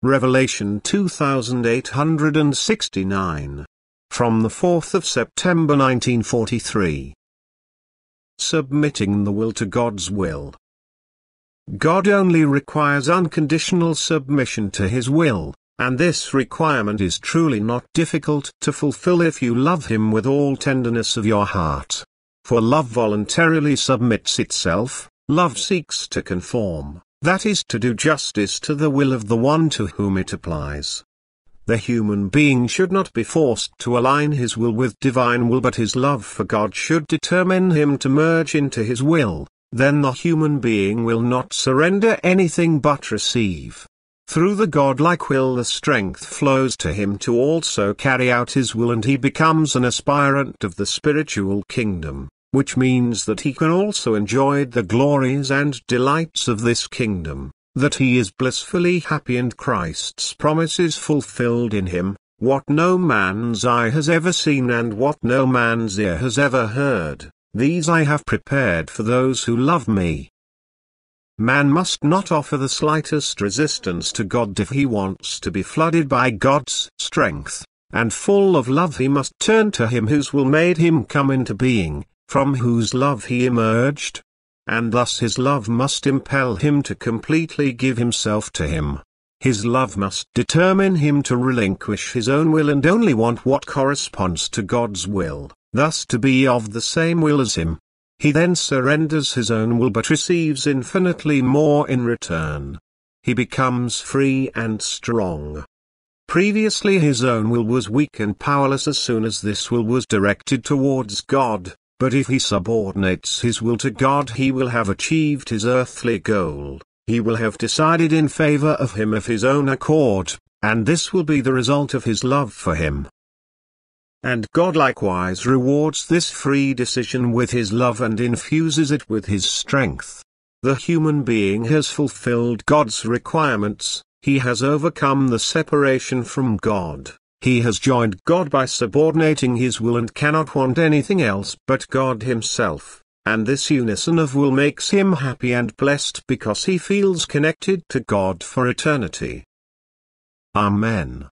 Revelation 2869. From the 4th of September 1943. Submitting the will to God's will. God only requires unconditional submission to His will, and this requirement is truly not difficult to fulfill if you love Him with all tenderness of your heart. For love voluntarily submits itself, love seeks to conform, that is to do justice to the will of the one to whom it applies. The human being should not be forced to align his will with divine will, but his love for God should determine him to merge into His will. Then the human being will not surrender anything but receive. Through the godlike will the strength flows to him to also carry out His will, and he becomes an aspirant of the spiritual kingdom, which means that he can also enjoy the glories and delights of this kingdom, that he is blissfully happy and Christ's promise is fulfilled in him, what no man's eye has ever seen and what no man's ear has ever heard, these I have prepared for those who love me. Man must not offer the slightest resistance to God if he wants to be flooded by God's strength, and full of love he must turn to Him whose will made him come into being, from whose love he emerged. And thus his love must impel him to completely give himself to Him. His love must determine him to relinquish his own will and only want what corresponds to God's will, thus to be of the same will as Him. He then surrenders his own will but receives infinitely more in return. He becomes free and strong. Previously his own will was weak and powerless as soon as this will was directed towards God, but if he subordinates his will to God he will have achieved his earthly goal, he will have decided in favor of Him of his own accord, and this will be the result of his love for Him. And God likewise rewards this free decision with His love and infuses it with His strength. The human being has fulfilled God's requirements, he has overcome the separation from God, he has joined God by subordinating his will and cannot want anything else but God Himself, and this unison of will makes him happy and blessed because he feels connected to God for eternity. Amen.